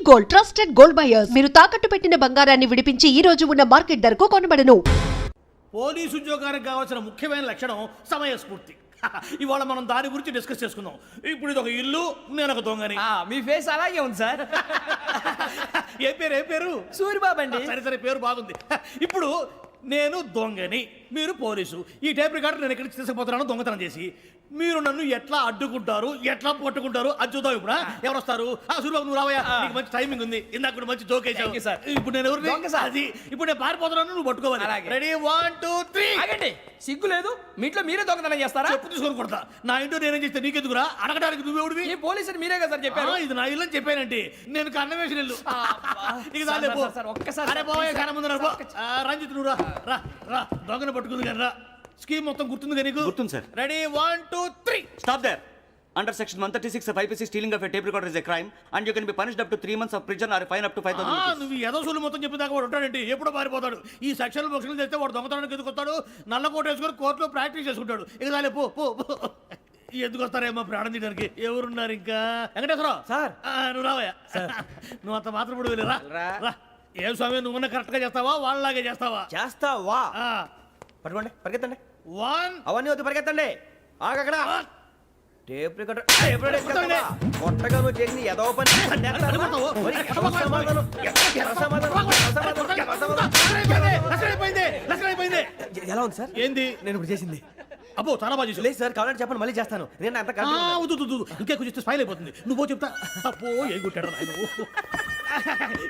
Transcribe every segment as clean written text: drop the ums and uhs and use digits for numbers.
Gold, trusted gold buyers. మీరు తాకట్టు పెట్టిన బంగారాన్ని విడిపించి ఈ రోజు ఉన్న మార్కెట్ ధరకు కొనబడను. పోలీసు ఉద్యోగానికి కావాల్సిన ముఖ్యమైన లక్షణం సమయస్ఫూర్తి. ఇవాళ మనం దాని గురించి డిస్కస్ చేసుకుందాం. ఇప్పుడు ఇది ఒక ఇల్లు, నేను ఒక దొంగని. మీ ఫేస్ అలాగే ఉంది సార్. ఏ పేరు? సూరిబాబు అండి. సరే పేరు బాగుంది. ఇప్పుడు నేను దొంగని, మీరు పోలీసు. ఈ టైప్ రికార్డు నేను ఎక్కడికి తీసుకుపోతున్నాను దొంగతనం చేసి. మీరు నన్ను ఎట్లా అడ్డుకుంటారు, ఎట్లా పట్టుకుంటారు అది చూద్దాం. ఇప్పుడు ఎవరు వస్తారు? సూరిబాబు నువ్వు రావయ్యా, నీకు మంచి టైమింగ్ ఉంది. ఇందాక కూడా మంచి జోక్ వేసావు సార్. ఇప్పుడు నేను ఎవరు? అది ఇప్పుడు నేను పారిపోతున్నాను, నువ్వు పట్టుకోవాలి. రెడీ 1 2 3. ఆగండి, సిగ్గు లేదు? మీ ఇంట్లో మీరే దొంగతనం చేస్తారా? చెప్పు తీసుకొని కొడతా. నా ఇంట్లో నేనేం చేస్తే నీకెందుకురా? అడగడానికి నువ్వెవడివి? ఈ పోలీసులు మీరే కదా సార్ చెప్పారు. ఇది నా ఇల్లు అని చెప్పానంటే నేను కన్నం వేసిన ఇల్లు. ఇక చాలే పో. ఒక్కసారి అరే బాబాయ్ కన్నా ముందు రంజిత్ నువ్వు రా దొంగను పట్టుకుంది కానీ రా. స్కీమ్ మొత్తం గుర్తుంది కదా నీకు? గుర్తుంది sir. Ready 1 2 3. Stop there. Under section 136 of IPC, stealing of a tape recorder is a crime and you can be punished up to 3 months of prison or a fine up to 5,000 rupees. నువ్వు ఏదో సూలు మొత్తం చెప్పేదాకా వాడు ఉంటాడండి, ఎప్పుడో పారిపోతాడు. ఈ section బొక్షన్లు చేస్తే వాడు దొంగతనానికి ఎందుకు వస్తాడు? నల్ల కోట వేసుకొని కోర్టులో ప్రాక్టీస్ చేసుకుంటాడు. ఇక చాలే పో. ఎందుకు వస్తారేమో ప్రాణం తీయడానికి. ఎవరున్నారు ఇంకా? వెంకటేశ్వరరావు సార్. నువ్వు రావయ్యా. నువ్వు అంత మాత్రం ఇప్పుడు వెళ్ళి రా. ఏం స్వామి నువ్వున్న కరెక్ట్ గా చేస్తావా, వాళ్ళలాగే చేస్తావా? చేస్తావా? పట్టుకోండి, పరిగెత్తండి. 1 అవన్నీ వద్దు, పరిగెత్తండి. ఆగక్కడ టేప్ రికార్డర్ కొట్టగా నువ్వు చేసింది ఏదో పని. ఎలా ఉంది సార్? ఏంది నేను ఇప్పుడు చేసింది? అబ్బో చాలా బాగా చేసావు. లేదు సార్, కావాలంటే చెప్పండి, మళ్ళీ చేస్తాను. నేను అంత ఇంకే కొంచెం స్మైల్ అయిపోతుంది. నువ్వు చెప్తా. అబ్బో ఏ గుట్టాడు ఆయన.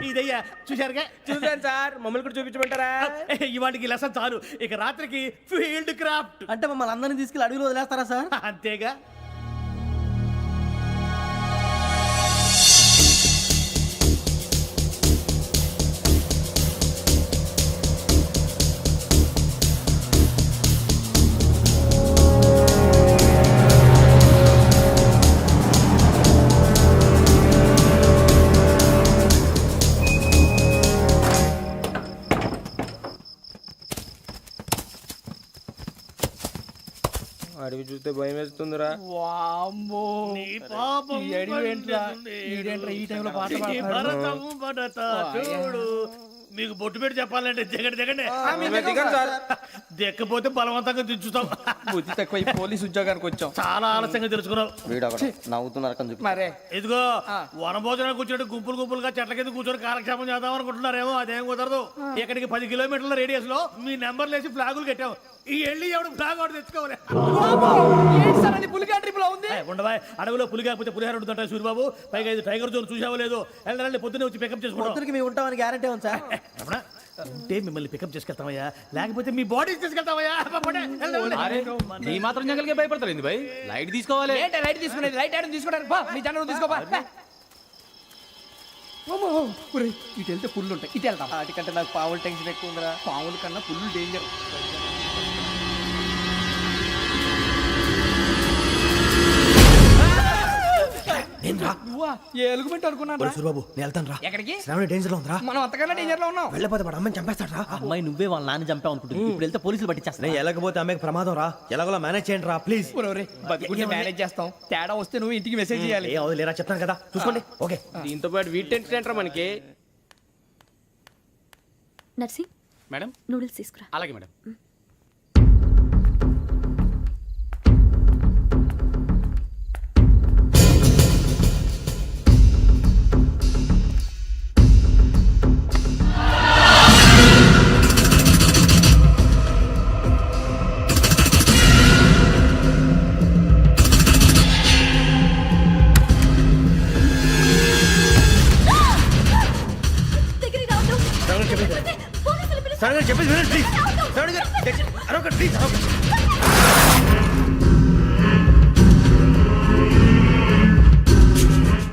ఇదయ్యా చూశారుగా? చూసాను సార్. మమ్మల్ని కూడా చూపించమంటారా? ఇవాటికి లెసన్ చాలు. ఇక రాత్రికి ఫీల్డ్ క్రాఫ్ట్. అంటే మమ్మల్ని అందరినీ తీసుకెళ్ళి అడుగులో వదిలేస్తారా సార్? అంతేగా. అడిగి చూస్తే భయం వేస్తుందిరా. నీ పాపం ఈ టైంలో పాట భరతము భరత చూడు. మీకు బొట్టు పెట్టి చెప్పాలంటే దిగండి. దిక్కపోతే బలవంతంగా దించుతాం. బుద్ధి తక్కువ. పోలీసు ఉద్యోగానికి వచ్చాం. చాలా ఆలస్యంగా తెలుసుకున్నావు. మరే ఇదిగో వనభోజనానికి కూర్చోండి, గుంపులుగా చెట్ల కింద కూర్చొని కాలక్షేపం చేద్దాం అనుకుంటున్నారేమో. అదేం కుదరదు. ఇక్కడికి 10 కిలోమీటర్ల రేడియస్ లో మీ నెంబర్లు వేసి ఫ్లాగులు కట్టాం. ఈ వెళ్ళి ఎవడు ఫ్లాగ్ ఆర్డర్ తెచ్చుకోవాలి. ఉండవా? అడవిలో పులి కాకపోతే పులిహార ఉంటుంట సూరిబాబు. పైగా ఇది టైగర్ జోన్ చూసావో లేదో. వెళ్ళాలి, పొద్దున్నే వచ్చి పికప్ చేసుకుంటాం. మేము ఉంటామని గ్యారంటీ ఉంది సార్. ఉంటే మిమ్మల్ని పికప్ చేసుకెళ్తామయ్యా, లేకపోతే మీ బాడీ తీసుకెళ్తామయ్యా. నీ మాత్రం జంగల్కే భయపడతారు భయ్. లైట్ తీసుకోవాలి. లైట్ తీసుకునేది లైట్ ఆడని తీసుకోవడానికి మీ జనం తీసుకోపా. ఇటు వెళ్తే పుల్లు ఉంటాయి, ఇటు వెళ్తాం. వాటికంటే నాకు పావులు టెన్షన్ ఎక్కువ ఉందిరా. పావుల కన్నా పుల్లు డేంజర్. ఎలుగుబెట్టి అనుకున్నాను. సూరిబాబు నేను వెళ్తాను రా. ఎక్కడికి? శ్రావణి డేంజర్ లో ఉందిరా. మనం అంతకన్నా డేంజర్ లో ఉన్నాం. వెళ్ళపోతే వాడు అమ్మని చంపేస్తాడు రా. అమ్మాయి నువ్వే వాళ్ళ నాన్న చంపావు అనుకుంటుంది. ఇప్పుడు వెళ్తే పోలీసులు పట్టించేస్తా. నేను వెళ్ళకపోతే అమ్మాయికి ప్రమాదం రా. ఎలాగోలా మేనేజ్ చేయండి రా ప్లీజ్. బతుకుంటే మేనేజ్ చేస్తాం. తేడా వస్తే నువ్వు ఇంటికి మెసేజ్ చేయాలి. ఏ లేరా చెప్తాను కదా, చూసుకోండి. ఓకే. దీంతో పాటు వీటి టెంట్ మనకి. నర్సి మేడం నూడిల్స్ తీసుకురా. అలాగే మేడం. చెప్పేసి ప్లీజ్. శ్రావణి గారు అరొక ప్లీజ్.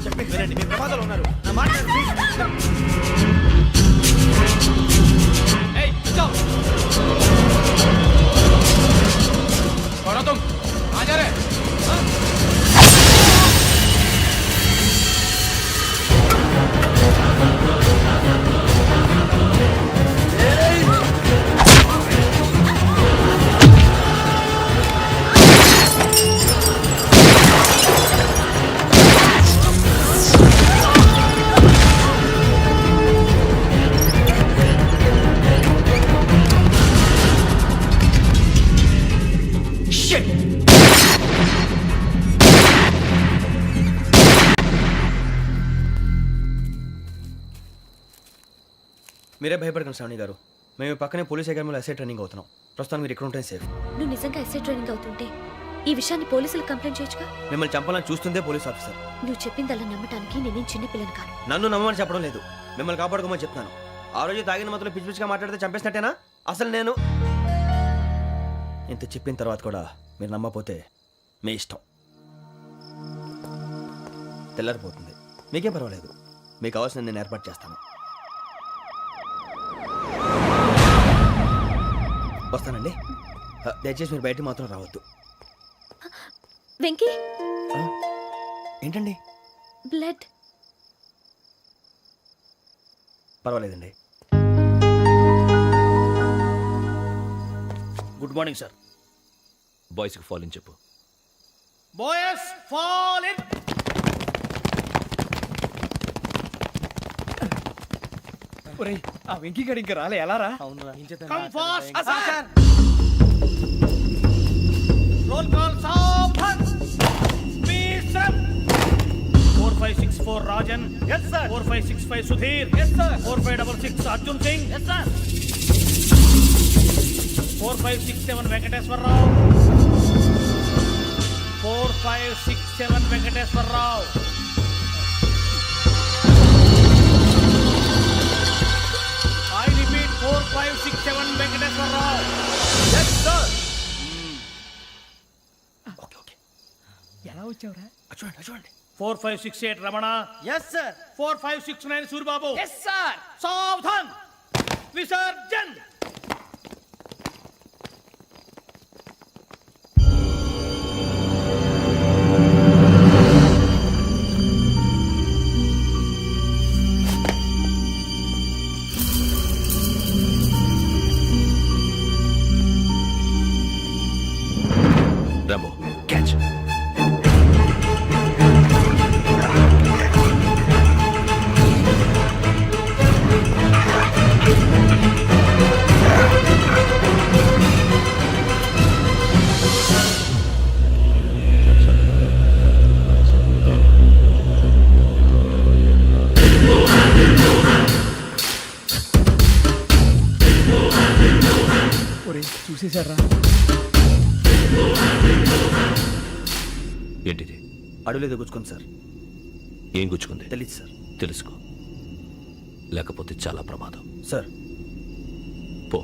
చెప్పేసి వినండి, మీరు ప్రమాదాలు ఉన్నారు. నా మాట మీరే భయపడకండి శ్రావణి గారు. మేము పక్కనే పోలీస్ అకాడమీలో ఎస్ఐ ట్రైనింగ్ అవుతున్నాం. ప్రస్తుతం మీరు ఇక్కడ ఉంటే సేఫ్. నువ్వు నిజంగా ఎస్ఐ ట్రైనింగ్ అవుతుంటే ఈ విషయాన్ని పోలీసులకు కంప్లైంట్ చేయొచ్చుగా. మిమ్మల్ని చంపాలని చూస్తుందే పోలీస్ ఆఫీసర్. నువ్వు చెప్పిందల్లా నమ్మటానికి నేనేం చిన్న పిల్లని కాను. నన్ను నమ్మమని చెప్పడం లేదు, మిమ్మల్ని కాపాడుకోమని చెప్తున్నాను. ఆ రోజు తాగిన మొదలు పిచ్చి పిచ్చిగా మాట్లాడితే చంపేసినట్టేనా? అసలు నేను ఇంత చెప్పిన తర్వాత కూడా మీరు నమ్మపోతే మీ ఇష్టం. తెల్లారిపోతుంది, మీకేం పర్వాలేదు. మీకు కావాల్సిన నేను ఏర్పాటు చేస్తాను. వస్తానండి. దయచేసి మీరు బయటికి మాత్రం రావద్దు. వెంకీ, ఏంటండి? బ్లడ్. పర్వాలేదండి. Good morning sir. బాయ్స్కి ఫాల్ ఇన్ చెప్పు. Boys fall in. ఒరేయ్, ఆ వెంకీ గడి ఇంకా రాలే, ఎలా రా? Come fast. రోల్ కాల్ సావధాన్. విశ్రమ్. 4564 Rajan. yes sir. 4565 Sudheer. yes sir. 4566 Arjun Singh. yes sir. 4567 Venkateswararao. 4567 Venkateswararao. I repeat 4567 Venkateswararao. yes sir. Okay okay. ఎలా వచ్చావురా? చూడండి చూడండి. 4568 Ramana. yes sir. 4569 Suribabu. yes sir. సావధాన్. విసర్జన్. Rambo catch. చూసేశారా? ఏంటిది? అడవిలో గుచ్చుకుంది సార్. ఏం గుచ్చుకుంది? తెలీదు సార్. తెలుసుకో, లేకపోతే చాలా ప్రమాదం. సార్ పో.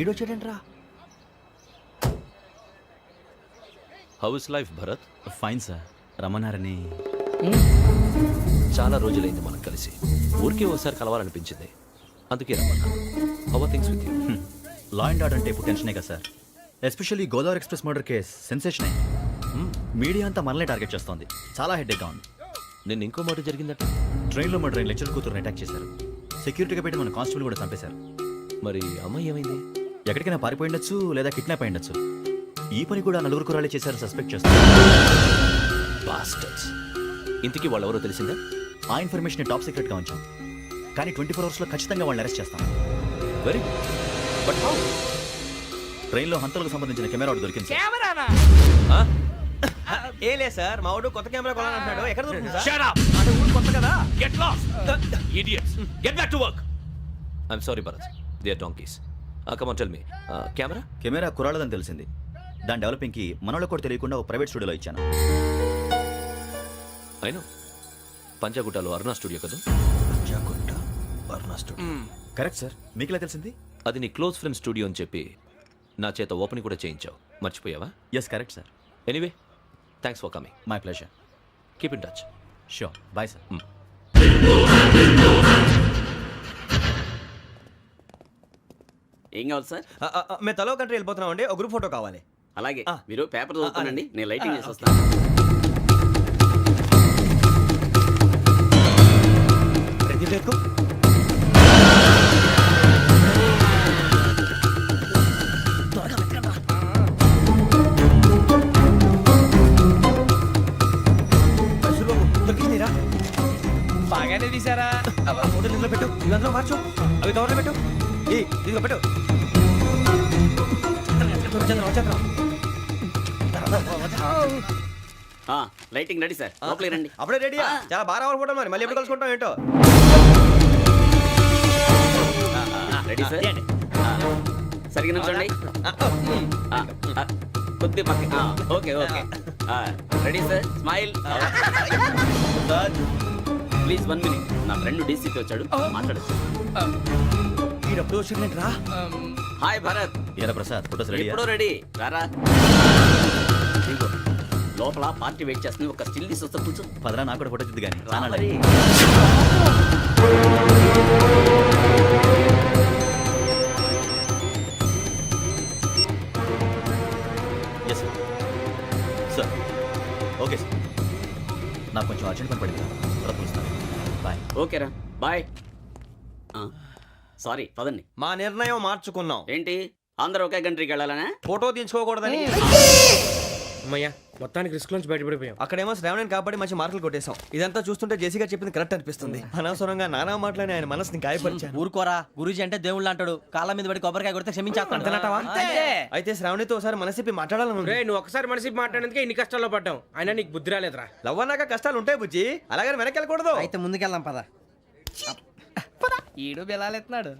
ఈడొచ్చాడంట్రా. How is life Bharat? Fine sir. రమ్మన్నారని. చాలా రోజులైంది మనం కలిసి. ఊరికే ఒకసారి కలవాలనిపించింది, అందుకే రమ్మన్నా. How are things with you? Law and order అంటే ఇప్పుడు టెన్షనే కదా sir. Especially Godavari express murder case sensation అయింది. మీడియా అంతా మనల్ని టార్గెట్ చేస్తోంది. చాలా హెడ్ఏక్గా ఉంది. నిన్న ఇంకో మాట జరిగిందట. ట్రైన్లో మర్డర్ అయిన లెక్చర్ కూతురుని అటాక్ చేశారు. సెక్యూరిటీగా పెట్టి మన కానిస్టేబుల్ కూడా చంపేశారు. మరి అమ్మాయి ఏమైంది? ఎక్కడికైనా పారిపోయి ఉండొచ్చు, లేదా కిడ్నాప్ అయి ఉండొచ్చు. ఈ పని కూడా నలుగురు కురాలే చేశారు సస్పెక్ట్ చేస్తారు. బాస్టర్స్. ఇంతకీ వాళ్ళెవరో తెలిసిందా? ఆ ఇన్ఫర్మేషన్ టాప్ సీక్రెట్గా ఉంచాం, కానీ 24 అవర్స్లో ఖచ్చితంగా వాళ్ళని అరెస్ట్ చేస్తాం. Very good. But how? ట్రైన్లో హంతలకు సంబంధించిన కెమెరా ఒకటి దొరికింది సార్. ఏ లే సార్, మా వాడు కొత్త కెమెరా కొనాలంటున్నాడు. ఎక్కడ దొరుకుతుంది సార్? Shut up! అంటే ఊరు కొత్త కదా. Get lost! Idiots! Get back to work! I'm sorry, Bharat. They are donkeys. Come on, tell me. Camera? Camera కురాలదని తెలిసింది. దాని డెవలపింగ్కి మనలో కూడా తెలియకుండా ఒక ప్రైవేట్ స్టూడియోలో ఇచ్చాను. I know. పంజాగుట్టలో అరుణ స్టూడియో కదా? పంజాగుట్ట అరుణ స్టూడియో. Correct sir. మీకు ఎలా తెలిసింది? అది నీ క్లోజ్ ఫ్రెండ్ స్టూడియో అని చెప్పి నా చేత ఓపెనింగ్ కూడా చేయించావు. మర్చిపోయావా? Yes correct sir. Anyway, thanks for coming. My pleasure. Keep in touch. Sure. Bye sir. ఏం కావాలి సార్? మేము తలో కంట్రీ వెళ్ళిపోతున్నాం అండి. ఒక గ్రూప్ ఫోటో కావాలి. అలాగే, ఆ. మీరు పేపర్ చదువుతానండి, అలాగే. నేను లైటింగ్ చేసి వస్తాను. ప్రతి ఎక్కు. బాగానే తీసారా? ఫోటోలు ఇందులో పెట్టు, ఇవి అందులో మార్చు, అవి కవర్లో పెట్టు, ఇదిగో పెట్టు. వచ్చేద్దాం. లైటింగ్ రెడీ సార్, లోపలికి రండి. అప్పుడే రెడీ? చాలా బాగా రావాలి ఫోటో, మరి మళ్ళీ ఎప్పుడు కలుసుకుంటాం ఏంటో. రెడీ సార్, సరిగ్గా నిల్చోండి. కొద్ది పక్క. Okay okay, ready sir, smile. Please 1 minute, నా ఫ్రెండ్ డీసీపీ వచ్చాడు, మాట్లాడచ్చు. ఈడప్పుడు వచ్చిందంటరా. హాయ్ భరత్. ఏరా ప్రసాద్, ఫోటోస్ రెడీ? ఎప్పుడో రెడీ, రారా. ఇదిగో, లోపల పార్టీ వెయిట్ చేస్తుంది, ఒక స్టిల్ తీసి వస్తే కూర్చో. పదరా, నాకు కూడా ఫోటో చూద్దు కానీ. రా మరి. Yes sir. Sir okay sir, నాకు కొంచెం అర్జెంట్ పని పడింది, తర్వాత పిలుస్తాను. బాయ్. ఓకేరా, బాయ్. సారీ, పదండి. మా నిర్ణయం మార్చుకున్నాం. ఏంటి, అందరూ ఒకే కంట్రీకి వెళ్ళాలనే? ఫోటో తీసుకోకూడదని. అమ్మయ్యా, మొత్తానికి రిస్క్ నుంచి బయటపడిపోయాం. అక్కడేమో శ్రావణిని కాబట్టి మంచి మార్కులు కొట్టేశాం. ఇదంతా చూస్తుంటే జేసీగా చెప్పింది కరెక్ట్ అనిపిస్తుంది. అనవసరంగా నానా మాటలని ఆయన మనసుని గాయపరిచాను. ఊరుకోరా, గురూజీ అంటే దేవుళ్ళు అంటాడు. కాళ్ళ మీద పడి కొబ్బరికాయ కొడితే క్షమించేస్తాడు. అయితే శ్రావణితో ఒకసారి మనసిప్పి మాట్లాడాలను. రే, నువ్వు ఒకసారి మనిషి మాట్లాడేందుకే ఇన్ని కష్టాల్లో పడ్డాం. అయినా నీకు బుద్ధి రాలేదురా. లవ్ అన్నాక కష్టాలు ఉంటాయి బుజ్జి, అలాగని వెనక్కి వెళ్ళకూడదు. అయితే ముందుకెళ్దాం పద. ఈడు బెలాలెత్తున్నాడు.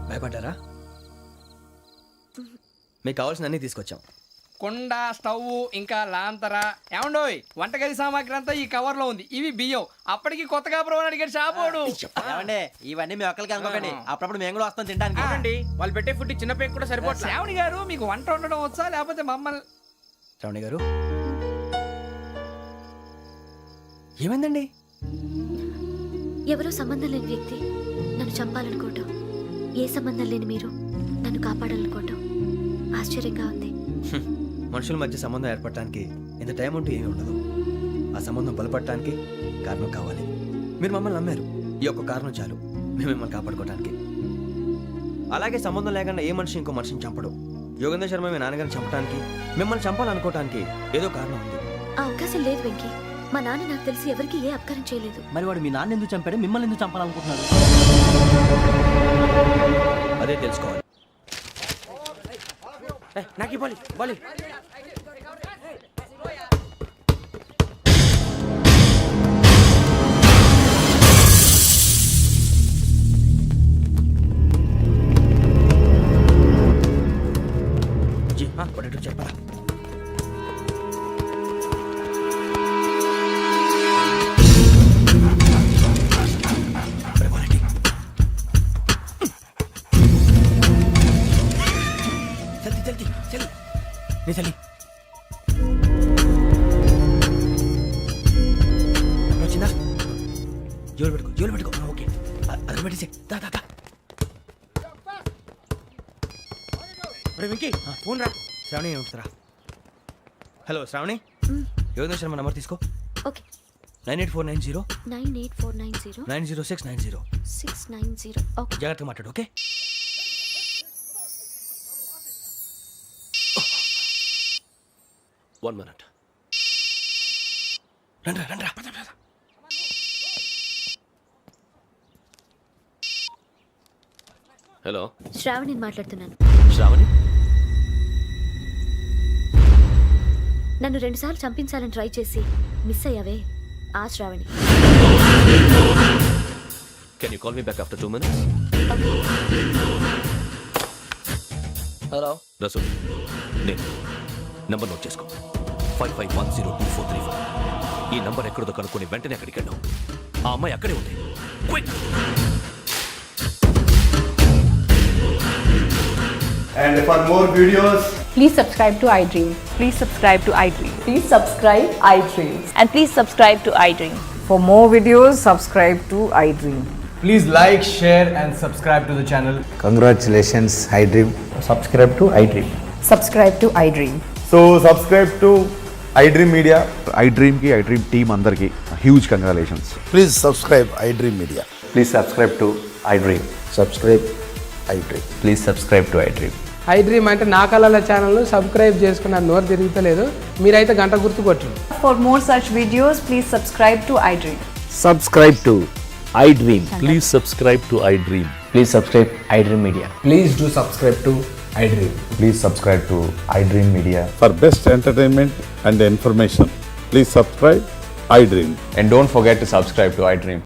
భయపడ్డారా? మీకు కావాల్సిన అన్ని తీసుకొచ్చాం. కుండ, స్టవ్, ఇంకా లాంతర. ఏమండోయ్, వంటగది సామాగ్రి అంతా ఈ కవర్ లో ఉంది. ఇవి బియ్యం. అప్పటికి కొత్తగా బ్రౌన్ అడిగాడు షాపోడు. ఏమండి, ఇవన్నీ మీ ఒక్కరికి అనుకోకండి, అప్పుడప్పుడు మేము కూడా వస్తాం తినడానికి. అవునండి, వాళ్ళు పెట్టే ఫుడ్ చిన్న పేరు కూడా సరిపోతుంది. శ్రావణి గారు, మీకు వంట వండడం వచ్చా, లేకపోతే మమ్మల్ని? శ్రావణి గారు, ఏమైందండి? ఎవరో సంబంధం లేని వ్యక్తి నన్ను చంపాలనుకోవటం, ఏ సంబంధం లేని మీరు నన్ను కాపాడాలనుకోవటం ఆశ్చర్యంగా ఉంది. మనుషుల మధ్య సంబంధం ఏర్పడటానికి ఇంత టైం ఉంటూ ఏమీ ఉండదు. ఆ సంబంధం బలపడటానికి కారణం కావాలి. మీరు మమ్మల్ని నమ్మారు, ఈ ఒక్క కారణం చాలు మేము మిమ్మల్ని కాపాడుకోవడానికి. అలాగే సంబంధం లేకుండా ఏ మనిషి ఇంకో మనిషిని చంపడు. యోగేంద్ర శర్మ మీ నాన్నగారిని చంపడానికి, మిమ్మల్ని చంపాలనుకోవటానికి ఏదో కారణం ఉంది. ఆ అవకాశం లేదు వెంకీ. మా నాన్న నాకు తెలిసి ఎవరికి ఏ అపకారం చేయలేదు. మరి వాడు మీ నాన్న ఎందుకు చంపాడు, మిమ్మల్ని ఎందుకు చంపాలనుకుంటున్నాడు? అదే తెలుసుకోవాలి. నాకు బాలి బాలి. చెప్పరా? చలి వచ్చిందా? జోలు పెట్టుకో. ఓకే, అది పెట్టేసి వెంకీ, ఫోన్ రా. శ్రావణి ఏమిటరా? హలో శ్రావణి, యోగేంద్ర శర్మ నంబర్ తీసుకో. ఓకే. 98490 98490 90690. 690. ఓకే. జాగ్రత్తగా మాట్లాడు. ఓకే. One minute. రండ్రా. హలో, శ్రావణిని మాట్లాడుతున్నాను. శ్రావణి. నన్ను 2 సార్లు చంపించాలని ట్రై చేసి మిస్ అయ్యావే, ఆ Shravani. Can you call me back after 2 minutes? Hello Rasool, నేను నంబర్ నోట్ చేసుకో. 55102434. ఈ నంబర్ ఎక్కడదో కనుక్కొని వెంటనే అక్కడికి వెళ్ళాం. ఆ అమ్మాయి అక్కడే ఉంది. Quick. And for more videos, please subscribe to iDream. Please subscribe to iDream. Please subscribe iDream. And please subscribe to iDream. For more videos, subscribe to iDream. please like, share and subscribe to the channel. Congratulations, iDream. Subscribe to iDream. Subscribe to iDream. So subscribe to iDream Media. iDream team అందరికి huge congratulations. Please subscribe iDream Media. Please subscribe to iDream. Subscribe iDream. Please subscribe to iDream. iDream అంటే నా కళల channel subscribe చేసుకున్న నోరు తిరుగుతలేదు, మీరైతే గంట గుర్తు కొట్టండి. For more such videos, please subscribe to iDream. Subscribe to iDream. Please subscribe to iDream. Please subscribe iDream Media. Please do subscribe to iDream. Please subscribe to iDream Media. For best entertainment and information, please subscribe iDream. And don't forget to subscribe to iDream.